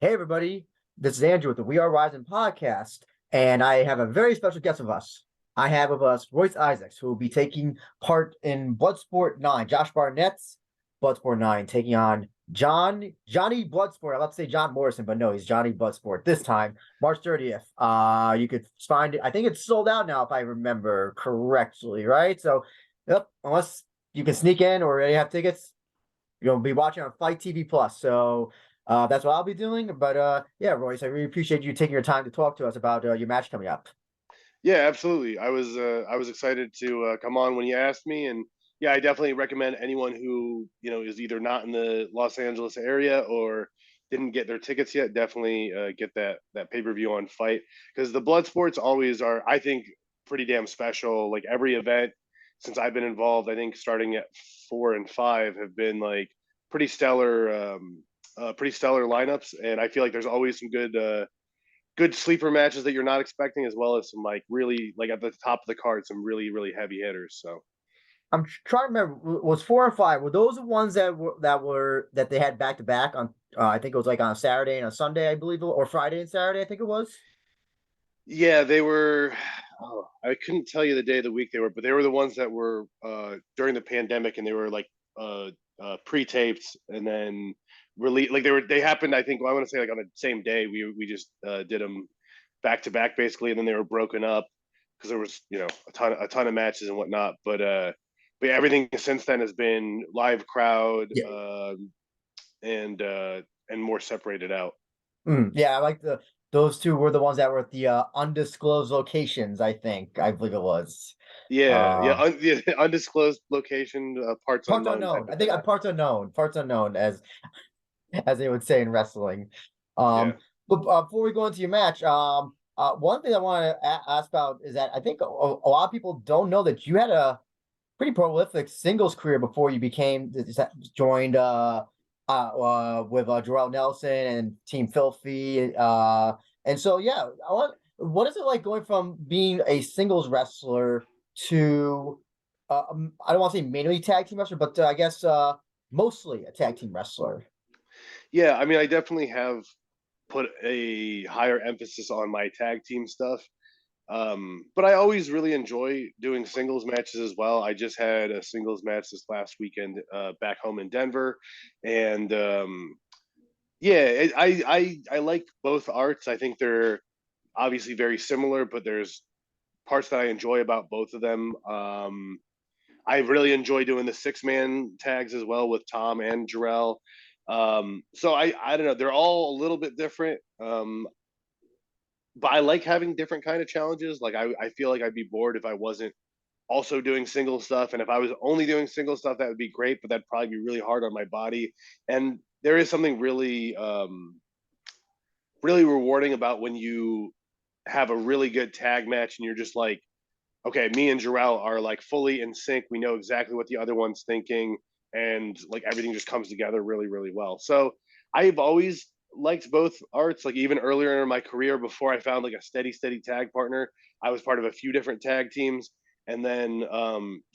Hey, everybody. This is Andrew with the We Are Rising podcast, and I have a very special guest with us. I have with us Royce Isaacs, who will be taking part in Bloodsport 9, Josh Barnett's Bloodsport 9, taking on Johnny Bloodsport. I'm about to say John Morrison, but no, he's Johnny Bloodsport this time, March 30th. You could find it. I think it's sold out now, if I remember correctly, right? So, yep, unless you can sneak in or you have tickets, you'll be watching on Fight TV Plus. So, that's what I'll be doing. But yeah, Royce, I really appreciate you taking your time to talk to us about your match coming up. Yeah, absolutely. I was excited to come on when you asked me, and yeah, I definitely recommend anyone who is either not in the Los Angeles area or didn't get their tickets yet. Definitely get that pay per view on Fight, because the blood sports always are, I think, pretty damn special. Like every event since I've been involved, I think starting at 4 and 5 have been like pretty stellar, pretty stellar lineups, and I feel like there's always some good sleeper matches that you're not expecting, as well as some like really like at the top of the card, some really heavy hitters. So I'm trying to remember. Was 4 and 5? Were those the ones that they had back to back on? I think it was like on a Saturday and a Sunday, I believe, or Friday and Saturday. I think it was. yeah, they were. Oh, I couldn't tell you the day of the week they were, but they were the ones that were during the pandemic, and they were like pre-taped and then released. Like they happened. I think, well, I want to say like on the same day. We just did them back to back basically, and then they were broken up because there was a ton of matches and whatnot. But yeah, everything since then has been live crowd, Yeah. and more separated out. Yeah, I like those two were the ones that were at the undisclosed locations. I believe it was. Yeah, undisclosed location, parts Parts unknown type unknown. I of think thing. parts unknown, as they would say in wrestling. Yeah. Um, but before we go into your match, one thing I want to ask about is that I think a lot of people don't know that you had a pretty prolific singles career before you joined with Jarrell Nelson and Team Filthy. And so yeah, what is it like going from being a singles wrestler to I don't want to say mainly tag team wrestler, but I guess mostly a tag team wrestler. Yeah, I mean, I definitely have put a higher emphasis on my tag team stuff. But I always really enjoy doing singles matches as well. I just had a singles match this last weekend back home in Denver, and yeah, I like both arts. I think they're obviously very similar, but there's parts that I enjoy about both of them. I really enjoy doing the 6 man tags as well with Tom and Jarrell. So I don't know, they're all a little bit different. But I like having different kind of challenges. Like I feel like I'd be bored if I wasn't also doing single stuff. And if I was only doing single stuff, that would be great, but that'd probably be really hard on my body. And there is something really rewarding about when you have a really good tag match and you're just like, okay, me and Jarrell are like fully in sync. We know exactly what the other one's thinking, and like everything just comes together really well. So I've always liked both arts. Like even earlier in my career, before I found like a steady tag partner, I was part of a few different tag teams, and then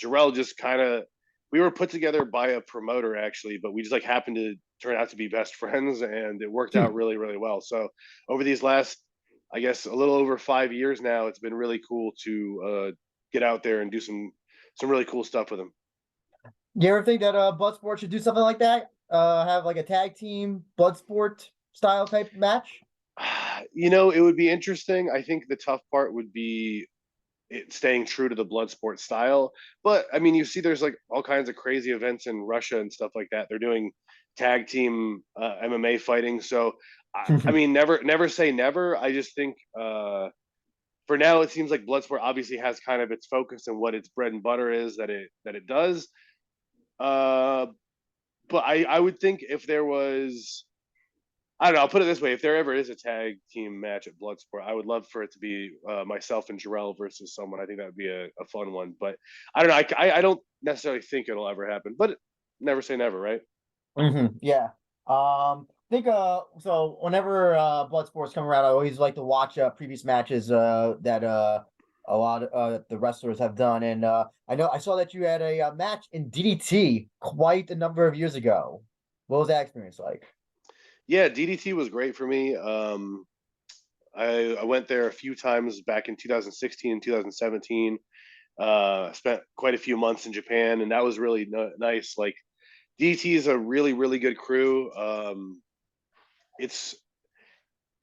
Jarrell just kind of, we were put together by a promoter actually, but we just like happened to turn out to be best friends, and it worked out really well. So over these last, I guess, a little over 5 years now, it's been really cool to get out there and do some really cool stuff with them. You ever think that Bloodsport should do something like that? Have like a tag team Bloodsport style type match? It would be interesting. I think the tough part would be it staying true to the blood sport style. But I mean, you see, there's like all kinds of crazy events in Russia and stuff like that. They're doing tag team MMA fighting. So I mean, never say never. I just think for now it seems like Bloodsport obviously has kind of its focus and what its bread and butter is that it does. Uh, but I would think if there was, I don't know, I'll put it this way: if there ever is a tag team match at Bloodsport, I would love for it to be myself and Jarrell versus someone. I think that would be a fun one. But I don't know. I don't necessarily think it'll ever happen. But never say never, right? Yeah. I think so whenever Bloodsport's come around, I always like to watch previous matches that a lot of the wrestlers have done. And I know I saw that you had a match in DDT quite a number of years ago. What was that experience like? Yeah, DDT was great for me. I went there a few times back in 2016 and 2017. Spent quite a few months in Japan, and that was really nice. Like DDT is a really really good crew. It's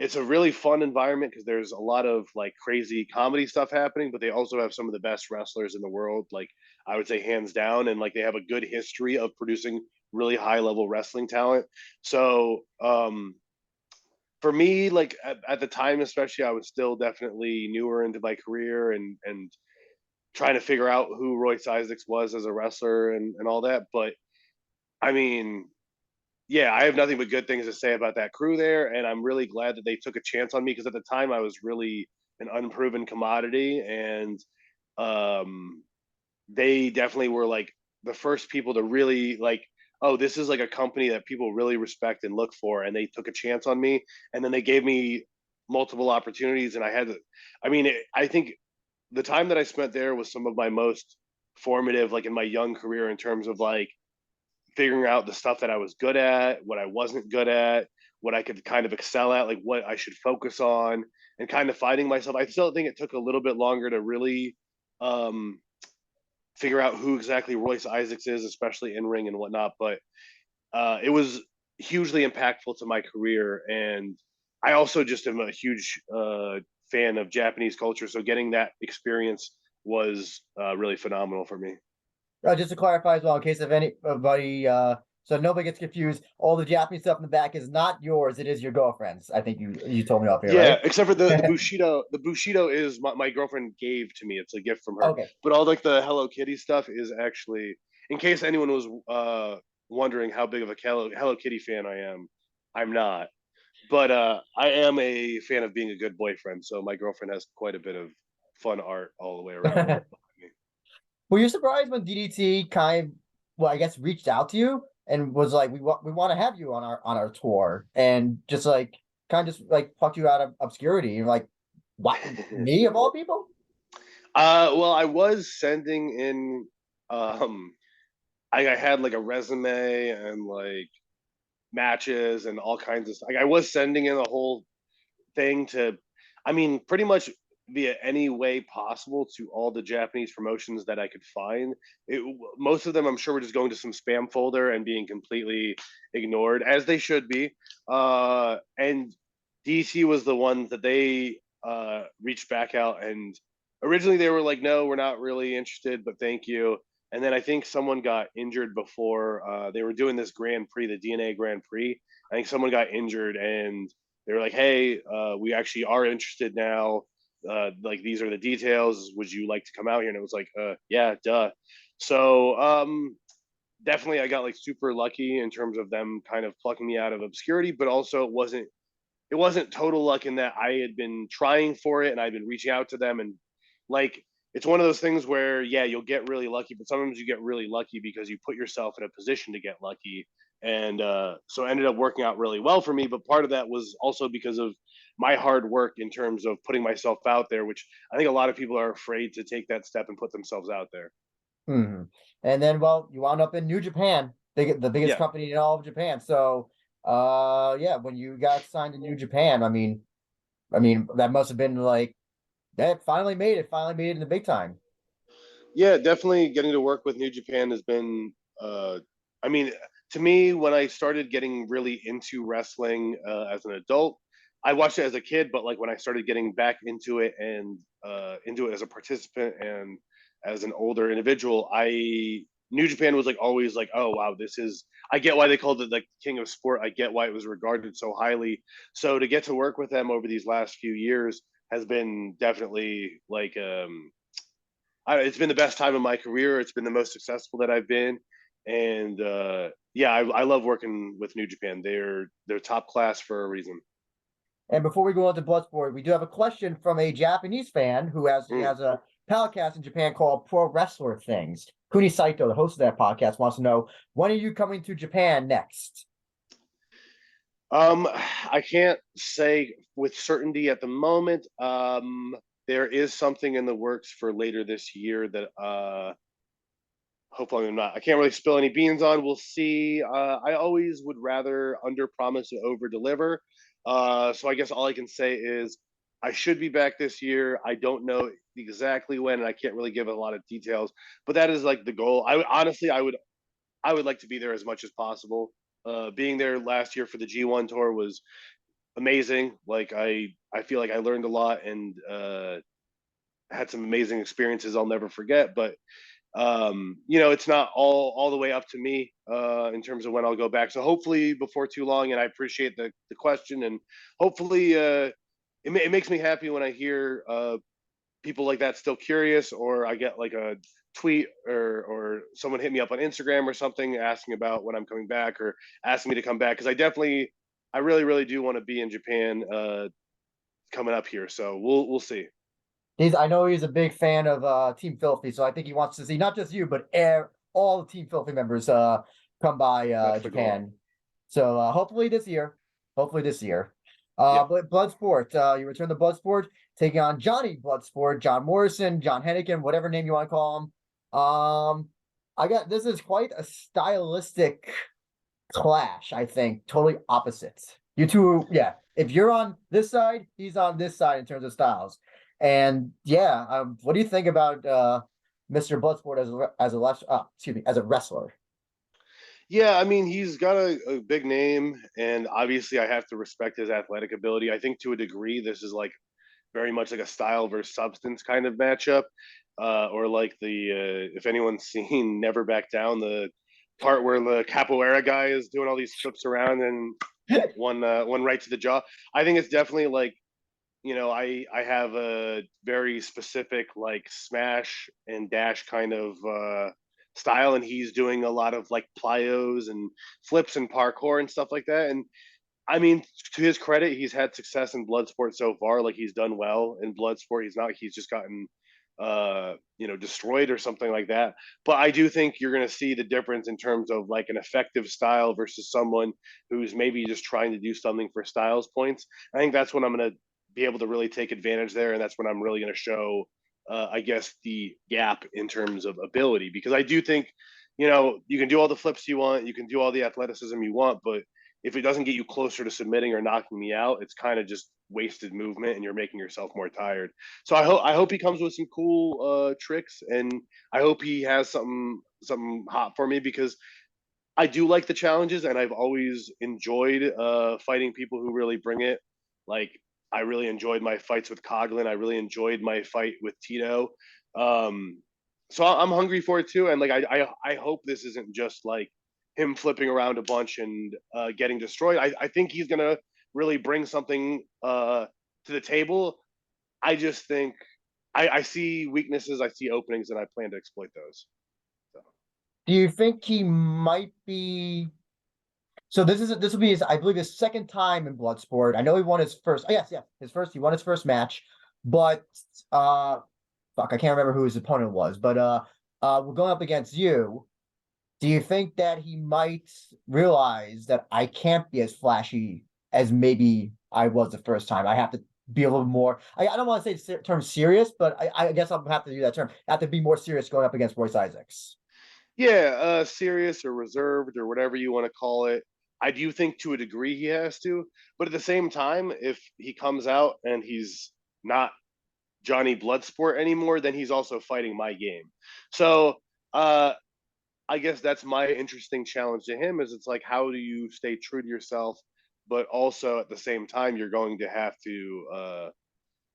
it's a really fun environment because there's a lot of like crazy comedy stuff happening, but they also have some of the best wrestlers in the world. Like I would say hands down, and like they have a good history of producing really high level wrestling talent. So for me, like at the time, especially, I was still definitely newer into my career and trying to figure out who Royce Isaacs was as a wrestler and all that. But I mean, yeah, I have nothing but good things to say about that crew there, and I'm really glad that they took a chance on me because at the time I was really an unproven commodity, and um, they definitely were like the first people to really like, oh, this is like a company that people really respect and look for, and they took a chance on me, and then they gave me multiple opportunities, and I had to, I mean, I think the time that I spent there was some of my most formative, like in my young career, in terms of like figuring out the stuff that I was good at, what I wasn't good at, what I could kind of excel at, like what I should focus on, and kind of finding myself. I still think it took a little bit longer to really um, figure out who exactly Royce Isaacs is, especially in ring and whatnot. But it was hugely impactful to my career, and I also just am a huge fan of Japanese culture. So getting that experience was really phenomenal for me. Just to clarify as well, in case of anybody, so nobody gets confused, all the Japanese stuff in the back is not yours; it is your girlfriend's. I think you told me off here, Yeah, right? except for the Bushido. The Bushido is my girlfriend gave to me. It's a gift from her. Okay. But all like the Hello Kitty stuff is actually, in case anyone was wondering how big of a Hello Kitty fan I am, I'm not. But I am a fan of being a good boyfriend. So my girlfriend has quite a bit of fun art all the way around. Were you surprised when DDT kind of, well, I guess, reached out to you and was like, we want to have you on our tour, and just like kind of just like plucked you out of obscurity? You're like, what, me of all people? Well, I was sending in. Um, I had like a resume and like matches and all kinds of stuff. Like I was sending in a whole thing to, I mean, pretty much via any way possible to all the Japanese promotions that I could find. Most of them, I'm sure, were just going to some spam folder and being completely ignored, as they should be. And DC was the one that they reached back out, and originally they were like, "No, we're not really interested, but thank you." And then I think someone got injured before they were doing this Grand Prix, the DNA Grand Prix. I think someone got injured, and they were like, "Hey, we actually are interested now. Like these are the details. Would you like to come out here?" And it was like, "Yeah, duh." So definitely, I got like super lucky in terms of them kind of plucking me out of obscurity, but also it wasn't total luck in that I had been trying for it and I'd been reaching out to them, and like it's one of those things where yeah, you'll get really lucky, but sometimes you get really lucky because you put yourself in a position to get lucky. And so it ended up working out really well for me, but part of that was also because of my hard work in terms of putting myself out there, which I think a lot of people are afraid to take that step and put themselves out there. Hmm. And then, well, you wound up in New Japan, the biggest Yeah. company in all of Japan. So, yeah, when you got signed to New Japan, I mean, that must have been like that finally made it in the big time. Yeah, definitely getting to work with New Japan has been I mean, to me when I started getting really into wrestling as an adult, I watched it as a kid, but like when I started getting back into it and into it as a participant and as an older individual, I New Japan was like always like, oh wow, this is I get why they called it like king of sport. I get why it was regarded so highly. So to get to work with them over these last few years has been definitely like it's been the best time of my career. It's been the most successful that I've been, and yeah, I love working with New Japan. They're top class for a reason. And before we go on to Bloodsport, we do have a question from a Japanese fan who Mm. has a podcast in Japan called Pro Wrestler Things. Kuni Saito, the host of that podcast, wants to know, when are you coming to Japan next? I can't say with certainty at the moment. There is something in the works for later this year that hopefully I'm not. I can't really spill any beans on. We'll see. I always would rather under promise and over deliver. So I guess all I can say is I should be back this year. I don't know exactly when, and I can't really give a lot of details. But that is like the goal. Honestly, I would like to be there as much as possible. Being there last year for the G1 tour was amazing. Like I feel like I learned a lot and had some amazing experiences I'll never forget. But it's not all the way up to me in terms of when I'll go back. So hopefully before too long. And I appreciate the question, and hopefully it makes me happy when I hear people like that still curious, or I get like a tweet or someone hit me up on Instagram or something asking about when I'm coming back or asking me to come back, because I really do want to be in Japan coming up here. So we'll see. I know he's a big fan of Team Filthy, so I think he wants to see not just you, but all the Team Filthy members come by Japan. So hopefully this year. Hopefully this year. But Bloodsport, you return to Bloodsport, taking on Johnny Bloodsport, John Morrison, John Hennigan, whatever name you want to call him. This is quite a stylistic clash, I think. Totally opposites. You two, yeah. If you're on this side, he's on this side in terms of styles. And what do you think about Mr. Bloodsport as a wrestler? Yeah, I mean, he's got a big name, and obviously I have to respect his athletic ability. I think to a degree, this is like very much like a style versus substance kind of matchup, or like if anyone's seen Never Back Down, the part where the capoeira guy is doing all these flips around and one right to the jaw. I think it's definitely like, I have a very specific like smash and dash kind of style, and he's doing a lot of like plyos and flips and parkour and stuff like that. And I mean, to his credit, he's had success in Bloodsport so far. Like, he's done well in Bloodsport. He's just gotten destroyed or something like that. But I do think you're going to see the difference in terms of like an effective style versus someone who's maybe just trying to do something for styles points. I think that's when I'm going to be able to really take advantage there, and that's when I'm really going to show I guess the gap in terms of ability, because I do think you can do all the flips you want, you can do all the athleticism you want, but if it doesn't get you closer to submitting or knocking me out, it's kind of just wasted movement and you're making yourself more tired. So I hope he comes with some cool tricks, and I hope he has something hot for me, because I do like the challenges, and I've always enjoyed fighting people who really bring it. Like, I really enjoyed my fights with Coughlin. I really enjoyed my fight with Tito. So I'm hungry for it too, and like I hope this isn't just like him flipping around a bunch and getting destroyed. I think he's gonna really bring something to the table. I just think I see weaknesses, I see openings, and I plan to exploit those. So. Do you think he might be? So this will be I believe his second time in Bloodsport. I know he won his first. Oh, yes, his first. He won his first match, but fuck, I can't remember who his opponent was. But we're going up against you. Do you think that he might realize that I can't be as flashy as maybe I was the first time? I have to be a little more. I don't want to say the term serious, but I guess I'll have to do that term. I have to be more serious going up against Royce Isaacs. Yeah, serious or reserved or whatever you want to call it. I do think to a degree he has to, but at the same time, if he comes out and he's not Johnny Bloodsport anymore, then he's also fighting my game. So I guess that's my interesting challenge to him, is it's like, how do you stay true to yourself, but also at the same time, you're going to have to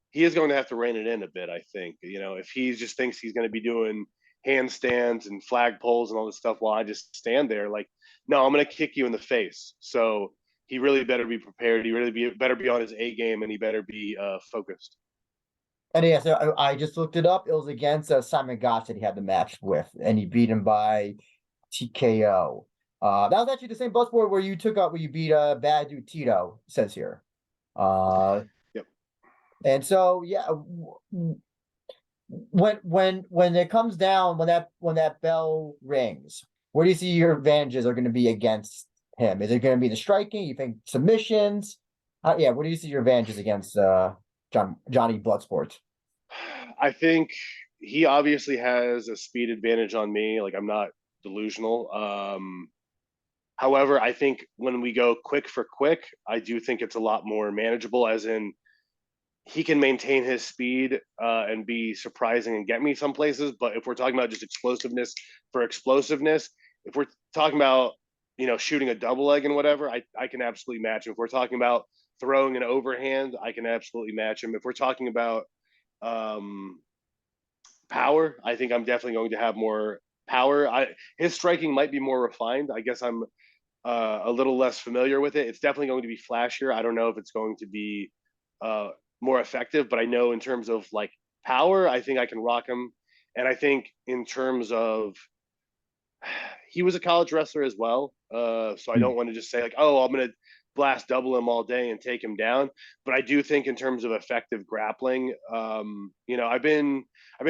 he is going to have to rein it in a bit, I think. If he just thinks he's going to be doing handstands and flag poles and all this stuff while I just stand there, like, no, I'm going to kick you in the face. So he really better be prepared. He really better be on his A game, and he better be focused. And yes, I just looked it up. It was against Simon Gotch that he had the match with, and he beat him by TKO. That was actually the same Bloodsport where you beat Bad Dude Tito, says here. Yep. And so when it comes down, when that bell rings, where do you see your advantages are going to be against him? Is it going to be the striking? You think submissions? Where do you see your advantages against Johnny Bloodsport? I think he obviously has a speed advantage on me. Like I'm not delusional. However, I think when we go quick for quick, I do think it's a lot more manageable. As in, he can maintain his speed and be surprising and get me some places. But if we're talking about just explosiveness for explosiveness, if we're talking about shooting a double leg and whatever, I can absolutely match him. If we're talking about throwing an overhand, I can absolutely match him. If we're talking about um, power, I think I'm definitely going to have more power. His striking might be more refined. I guess I'm a little less familiar with it. It's definitely going to be flashier. I don't know if it's going to be uh, more effective, but I know in terms of like power, I think I can rock him. And I think in terms of he was a college wrestler as well, so I don't want to just say like, oh, I'm going to blast double him all day and take him down. But I do think in terms of effective grappling, I've been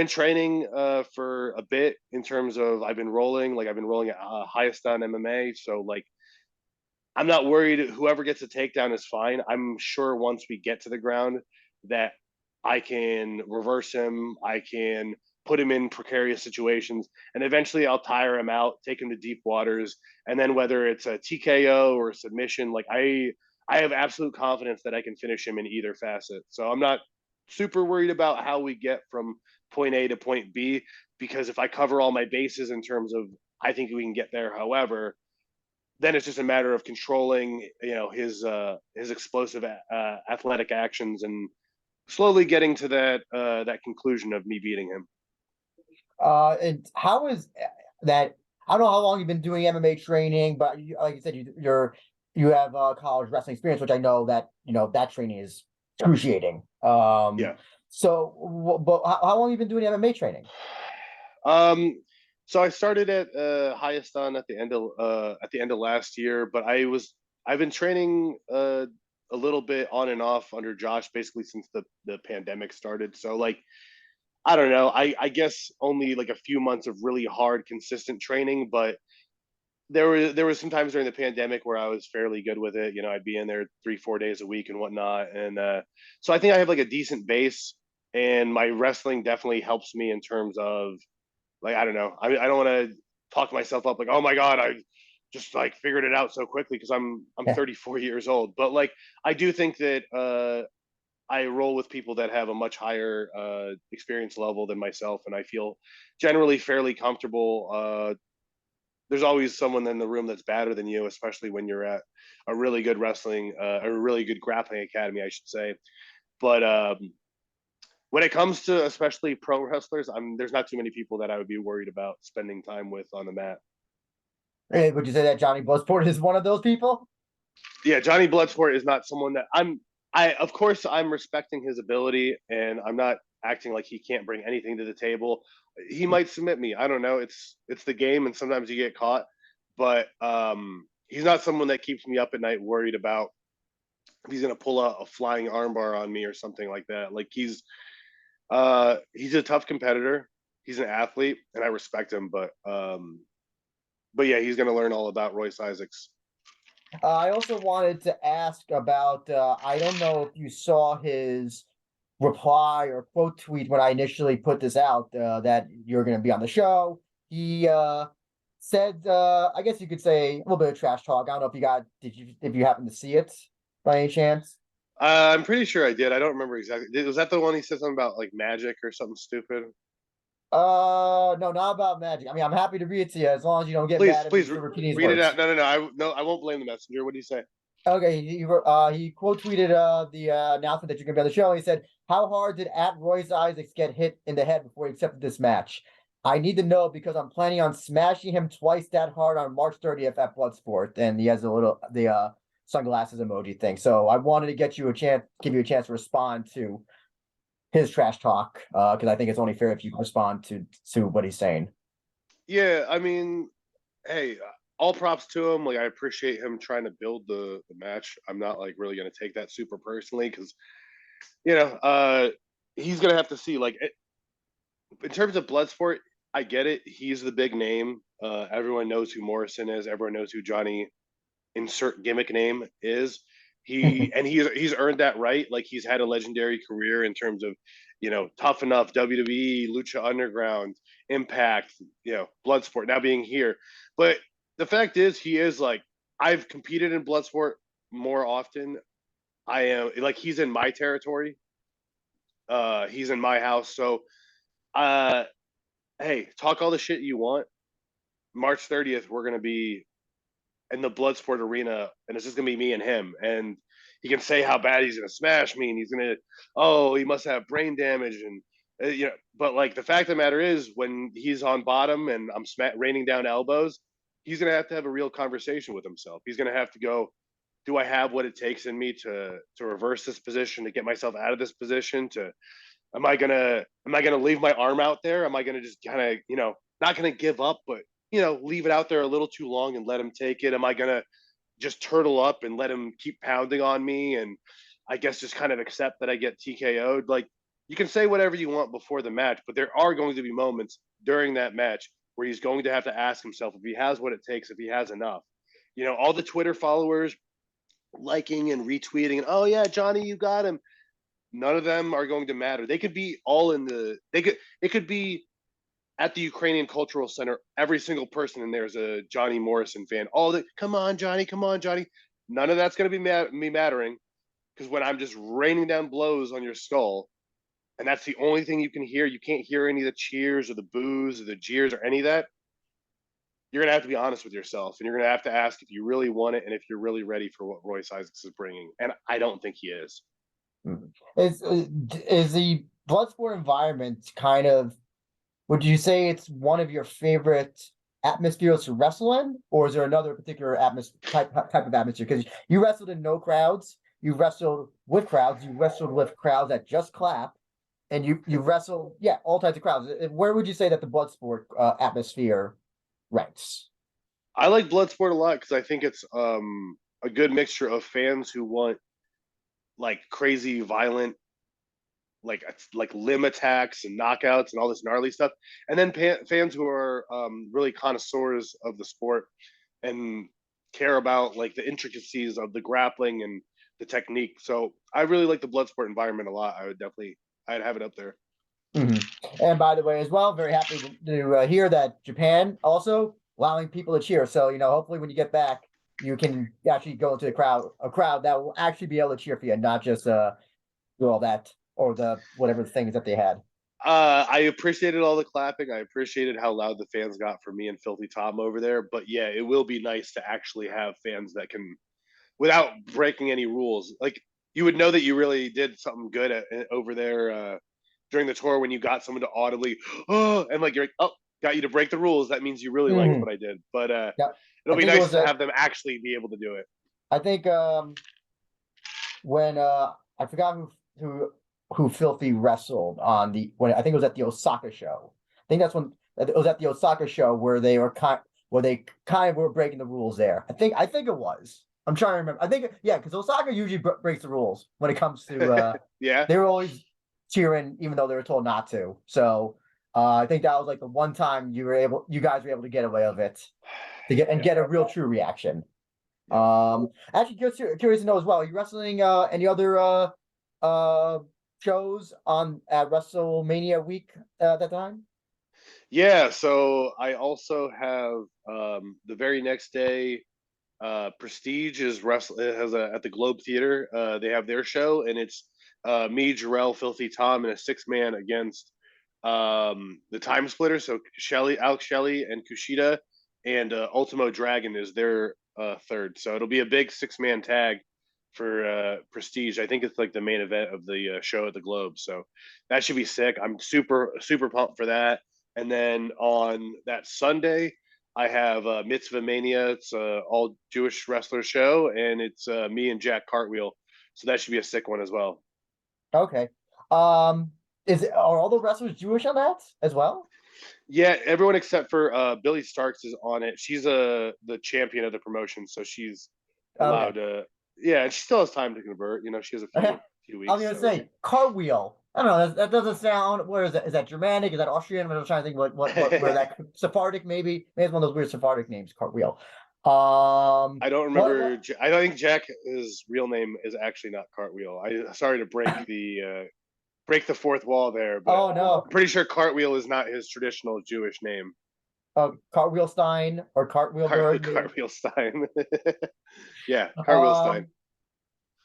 training for a bit in terms of I've been rolling at highest on MMA, so like I'm not worried. Whoever gets a takedown is fine. I'm sure once we get to the ground that I can reverse him. I can put him in precarious situations, and eventually I'll tire him out, take him to deep waters, and then whether it's a TKO or a submission, like I have absolute confidence that I can finish him in either facet. So I'm not super worried about how we get from point A to point B because if I cover all my bases in terms of I think we can get there. However, then it's just a matter of controlling, his explosive athletic actions and slowly getting to that conclusion of me beating him. And how is that? I don't know how long you've been doing MMA training, but like you said, you have college wrestling experience, which I know that that training is excruciating. Yeah. So, but how long have you been doing MMA training? Um, so I started at highest on at the end of last year, but I've been training a little bit on and off under Josh basically since the pandemic started. So like I don't know. I guess only like a few months of really hard, consistent training, but there was some times during the pandemic where I was fairly good with it. I'd be in there 3-4 days a week and whatnot, and so I think I have like a decent base, and my wrestling definitely helps me in terms of like I don't know. I don't want to talk myself up like oh my god I just like figured it out so quickly because I'm 34 years old, but like I do think that I roll with people that have a much higher experience level than myself, and I feel generally fairly comfortable. There's always someone in the room that's better than you, especially when you're at a really good a really good grappling academy, I should say. But when it comes to especially pro wrestlers, there's not too many people that I would be worried about spending time with on the mat. Would you say that Johnny Bloodsport is one of those people? Yeah, Johnny Bloodsport is not someone that of course I'm respecting his ability and I'm not acting like he can't bring anything to the table. He might submit me. I don't know. It's the game and sometimes you get caught, but he's not someone that keeps me up at night worried about if he's going to pull a flying armbar on me or something like that. Like he's a tough competitor. He's an athlete and I respect him, but yeah, he's going to learn all about Royce Isaacs. I also wanted to ask about, I don't know if you saw his reply or quote tweet when I initially put this out, that you're going to be on the show. He said, I guess you could say a little bit of trash talk. I don't know if you happen to see it by any chance? I'm pretty sure I did. I don't remember exactly. Was that the one he said something about like magic or something stupid? No, not about magic. I mean, I'm happy to read it to you as long as you don't get Please, mad at me please for repeating his read it words. out. No, I won't blame the messenger. What do you say? Okay, he quote tweeted the announcement that you're gonna be on the show. He said, "How hard did at Royce Isaacs get hit in the head before he accepted this match? I need to know because I'm planning on smashing him twice that hard on March 30th at Bloodsport." And he has the sunglasses emoji thing. So I wanted to give you a chance to respond to his trash talk, because I think it's only fair if you respond to what he's saying. Yeah, I mean, hey, all props to him. Like, I appreciate him trying to build the match. I'm not like really gonna take that super personally because you know, uh, he's gonna have to see. Like, in terms of Bloodsport, I get it. He's the big name. Everyone knows who Morrison is. Everyone knows who Johnny insert gimmick name is. He's earned that right. Like he's had a legendary career in terms of Tough Enough, WWE, Lucha Underground, Impact, Bloodsport now being here. But the fact is, he is like, I've competed in Bloodsport more often. I am like, he's in my territory. He's in my house. So, hey, talk all the shit you want. March 30th, we're going to be in the Bloodsport arena, and it's just going to be me and him. And he can say how bad he's going to smash me, and he's going to, he must have brain damage. And, but like the fact of the matter is, when he's on bottom and I'm raining down elbows, he's going to have a real conversation with himself. He's going to have to go, do I have what it takes in me to reverse this position, to get myself out of this position? Am I gonna leave my arm out there? Am I gonna just kind of, not gonna give up, but leave it out there a little too long and let him take it? Am I gonna just turtle up and let him keep pounding on me, and I guess just kind of accept that I get TKO'd? Like, you can say whatever you want before the match, but there are going to be moments during that match where he's going to have to ask himself if he has what it takes, if he has enough. All the Twitter followers liking and retweeting, and oh yeah, Johnny, you got him. None of them are going to matter. They could be all it could be at the Ukrainian Cultural Center. Every single person in there is a Johnny Morrison fan. Come on, Johnny, come on, Johnny. None of that's going to be me mattering, because when I'm just raining down blows on your skull, and that's the only thing you can hear, you can't hear any of the cheers or the boos or the jeers or any of that. You're going to have to be honest with yourself, and you're going to have to ask if you really want it and if you're really ready for what Royce Isaacs is bringing. And I don't think he is. Is the Bloodsport environment kind of, would you say it's one of your favorite atmospheres to wrestle in, or is there another particular type of atmosphere? Because you wrestled in no crowds, you wrestled with crowds, you wrestled with crowds that just clap, and you wrestled, all types of crowds. Where would you say that the Bloodsport atmosphere ranks? I like Bloodsport a lot because I think it's a good mixture of fans who want like crazy violent, like limb attacks and knockouts and all this gnarly stuff, and then fans who are really connoisseurs of the sport and care about like the intricacies of the grappling and the technique. So I really like the Bloodsport environment a lot. I'd have it up there. Mm-hmm. And by the way, as well, very happy to hear that Japan also allowing people to cheer. So hopefully when you get back, you can actually go into a crowd that will actually be able to cheer for you, and not just do all that or the whatever things that they had. I appreciated all the clapping. I appreciated how loud the fans got for me and Filthy Tom over there. But yeah, it will be nice to actually have fans that can, without breaking any rules, like you would know that you really did something good over there during the tour when you got someone to audibly, and like you're like, oh, got you to break the rules. That means you really liked what I did. But it'll be nice to have them actually be able to do it. I think when I forgot who Filthy wrestled on when I think it was at the Osaka show. I think that's when it was at the Osaka show where they kind of were breaking the rules there. I think it was. I'm trying to remember. I think because Osaka usually breaks the rules when it comes to they were always cheering even though they were told not to. So I think that was like the one time you guys were able to get away with it get a real true reaction. Actually, curious to know as well. Are you wrestling any other shows at WrestleMania week at that time? Yeah, so I also have the very next day. Prestige is at the Globe Theater. They have their show, and it's me, Jarrell, Filthy Tom, and a 6-man against the Time Splitters. So Alex Shelley, and Kushida, and Ultimo Dragon is their third. So it'll be a big 6-man tag for Prestige. I think it's like the main event of the show at the Globe. So that should be sick. I'm super pumped for that. And then on that Sunday, I have Mitzvah Mania. It's an all Jewish wrestler show, and it's me and Jack Cartwheel. So that should be a sick one as well. Okay. Are all the wrestlers Jewish on that as well? Yeah, everyone except for Billy Starks is on it. She's the champion of the promotion, so she's allowed to. Yeah, and she still has time to convert. She has a few weeks. I was gonna say Cartwheel. I don't know. That doesn't sound. Where is that? Is that Germanic? Is that Austrian? I'm trying to think what where that Sephardic maybe. Maybe it's one of those weird Sephardic names. Cartwheel. I don't remember. I don't think Jack's real name is actually not Cartwheel. Sorry to break the break the fourth wall there, but Oh no. I'm pretty sure Cartwheel is not his traditional Jewish name. Cartwheel Stein or Cartwheelberg, maybe. Cartwheel Stein. Yeah, Cartwheel Stein.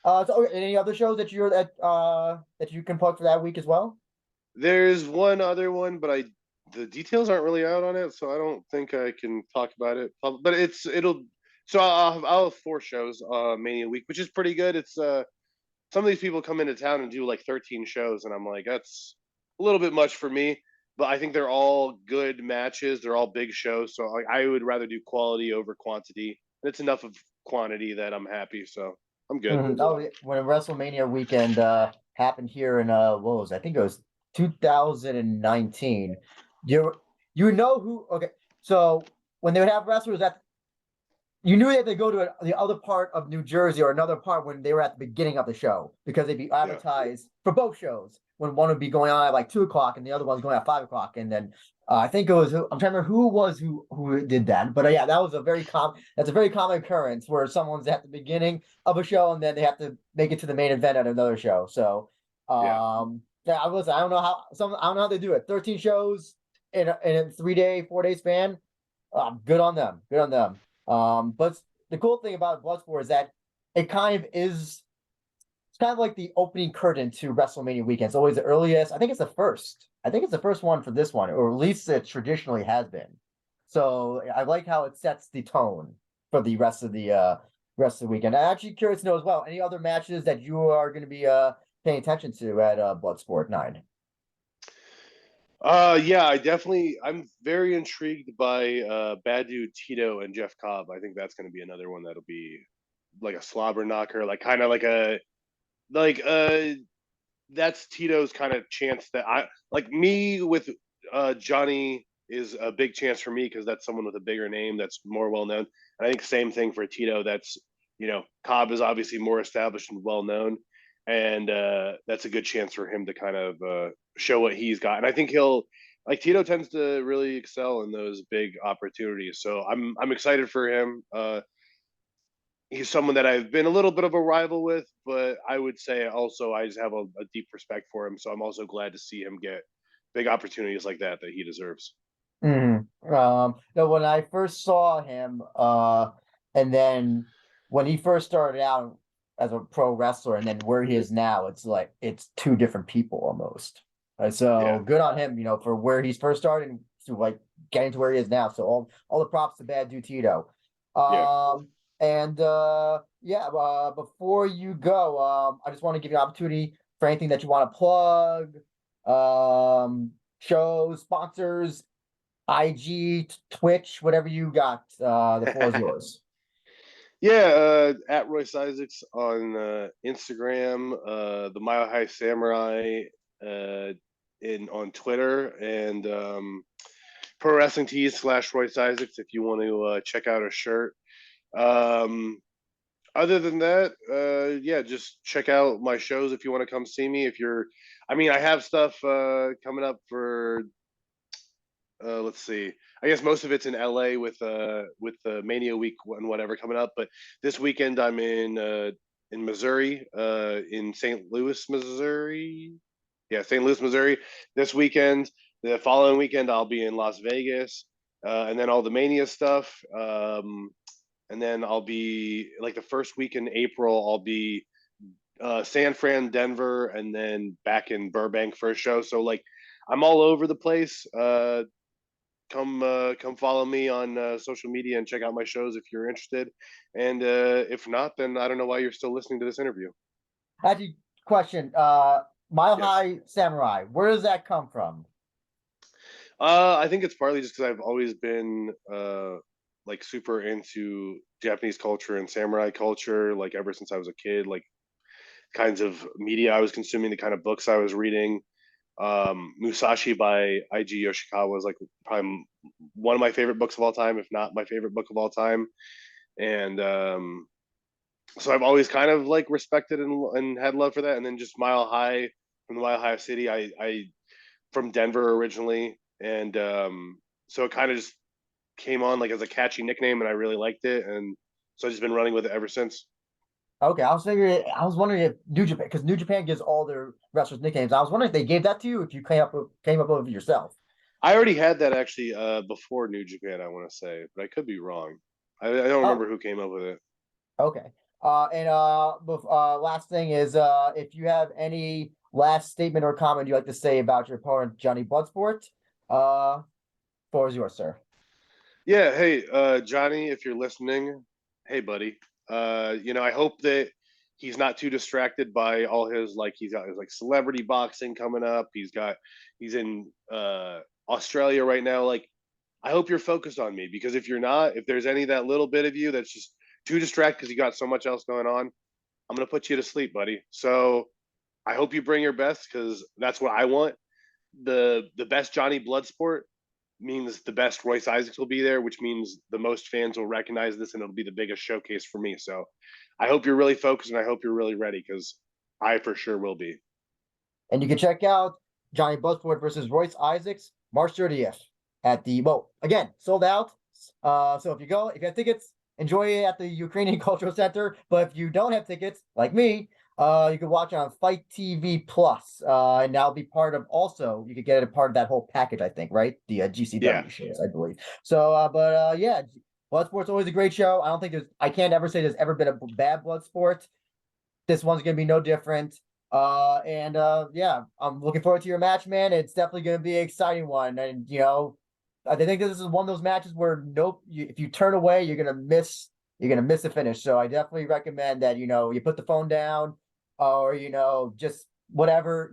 Um. So any other shows that that you can plug for that week as well? There's one other one, but the details aren't really out on it, so I don't think I can talk about it. But it'll. So I'll have 4 shows Mania week, which is pretty good. It's some of these people come into town and do like 13 shows, and I'm like, that's a little bit much for me. But I think they're all good matches. They're all big shows, so I would rather do quality over quantity. It's enough of quantity that I'm happy, so I'm good. Oh, yeah, when WrestleMania weekend happened here in what was it? I think it was 2019. You know who? Okay, so when they would have wrestlers at you knew that they go to the other part of New Jersey or another part when they were at the beginning of the show because they'd be advertised for both shows. When one would be going on at like 2 o'clock and the other one's going at 5 o'clock, and then I think it was I'm trying to remember who it was who did that, but yeah, that was a very common occurrence where someone's at the beginning of a show and then they have to make it to the main event at another show. So yeah, I don't know how they do it. 13 shows in a 3-day, 4-day span. Good on them. Good on them. But the cool thing about Bloodsport is that it it's kind of like the opening curtain to WrestleMania weekend. It's always the earliest. I think it's the first. I think it's the first one for this one, or at least it traditionally has been. So I like how it sets the tone for the rest of the weekend. I'm actually curious to know as well, any other matches that you are going to be paying attention to at Bloodsport 9? Yeah, I'm very intrigued by Bad Dude Tito and Jeff Cobb. I think that's gonna be another one that'll be like a slobber knocker, like kind of like that's Tito's kind of chance that I like me with Johnny is a big chance for me because that's someone with a bigger name that's more well known. And I think same thing for Tito. That's Cobb is obviously more established and well known, and that's a good chance for him to kind of show what he's got. And I think he'll like Tito tends to really excel in those big opportunities. So I'm excited for him. He's someone that I've been a little bit of a rival with, but I would say also I just have a deep respect for him. So I'm also glad to see him get big opportunities like that he deserves. No, when I first saw him, and then when he first started out as a pro wrestler, and then where he is now, it's like it's two different people almost. So Yeah. good on him, for where he's first started to like getting to where he is now. So all the props to Bad Dude Tito. Yeah. And yeah, before you go, I just want to give you an opportunity for anything that you want to plug, shows, sponsors, IG, Twitch, whatever you got. The floor is yours. Yeah, at Royce Isaacs on Instagram, the Mile High Samurai on Twitter, and Pro Wrestling Tees / Royce Isaacs if you want to check out a shirt. Other than that, yeah, just check out my shows if you want to come see me. I have stuff coming up for let's see. I guess most of it's in LA with the Mania week and whatever coming up. But this weekend I'm in Missouri, in St. Louis, Missouri. Yeah, St. Louis, Missouri. This weekend. The following weekend I'll be in Las Vegas, and then all the Mania stuff. And then I'll be like the first week in April. I'll be San Fran, Denver, and then back in Burbank for a show. So like I'm all over the place. Come follow me on social media and check out my shows if you're interested. And if not, then I don't know why you're still listening to this interview. Actually, question, Mile Yes. High Samurai, where does that come from? I think it's partly just because I've always been like super into Japanese culture and samurai culture, like ever since I was a kid, like kinds of media I was consuming, the kind of books I was reading. Musashi by IG Yoshikawa is like probably one of my favorite books of all time, if not my favorite book of all time. And so I've always kind of like respected and had love for that. And then just Mile High from the Mile High City, I from Denver originally, and so it kind of just came on like as a catchy nickname, and I really liked it, and so I've just been running with it ever since. Okay, I was wondering if New Japan, because New Japan gives all their wrestlers nicknames. I was wondering if they gave that to you, if you came up with it yourself. I already had that actually before New Japan, I want to say, but I could be wrong. I don't Oh, remember who came up with it. okay. Last thing is, if you have any last statement or comment you'd like to say about your opponent, Johnny Bloodsport, floor is yours, sir. Yeah, hey, Johnny, if you're listening, hey, buddy. I hope that he's not too distracted by all his like he's got his like celebrity boxing coming up. He's in Australia right now. Like, I hope you're focused on me because if you're not, if there's any that little bit of you that's just too distracted because you got so much else going on, I'm gonna put you to sleep, buddy. So I hope you bring your best because that's what I want. The best Johnny Bloodsport means the best Royce Isaacs will be there, which means the most fans will recognize this and it'll be the biggest showcase for me. So I hope you're really focused and I hope you're really ready because I for sure will be. And you can check out Johnny Bloodsport versus Royce Isaacs March 30th at the, well, again, sold out. So if you have tickets, enjoy it at the Ukrainian Cultural Center. But if you don't have tickets, like me, you can watch it on Fight TV Plus, and that'll be part of also. You could get it a part of that whole package, I think, right? The Yeah. GCW shows, I believe. So, yeah, Bloodsport's always a great show. I can't ever say there's ever been a bad Bloodsport. This one's gonna be no different. Yeah, I'm looking forward to your match, man. It's definitely gonna be an exciting one. And I think this is one of those matches where if you turn away, you're gonna miss the finish. So I definitely recommend that you put the phone down, or just whatever,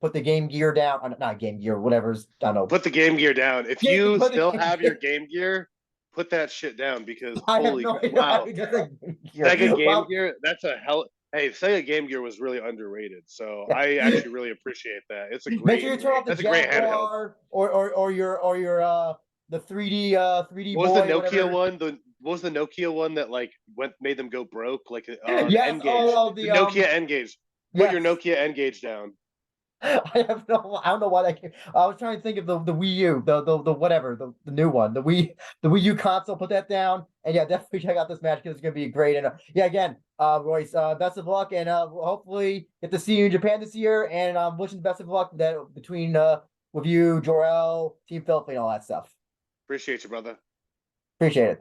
put the Game Gear down. Not Game Gear, whatever's I don't know. Put the Game Gear down. If Yeah, you put the still Game have your Gear. Game Gear, put that shit down because I have holy no crap. idea how Wow. he does a Game Gear. Sega Game Wow. Gear, that's a hell. Hey, Sega Game Gear was really underrated. So I actually really appreciate that. Make sure you turn off the That's a great handheld. Jaguar or your the 3D What was the boy, Nokia whatever. one? What was the Nokia one that like made them go broke? Like the Yes, N-Gage, the the Nokia N-Gage. Put your yes. Nokia N-Gage down. I don't know why that came. I was trying to think of the Wii U, the whatever, the new one, the Wii U console. Put that down, and yeah, definitely check out this match because it's gonna be great. And yeah, again, Royce, best of luck, and hopefully get to see you in Japan this year. And I'm wishing the best of luck that between with you, Jorel, Team Filthy, and all that stuff. Appreciate you, brother. Appreciate it.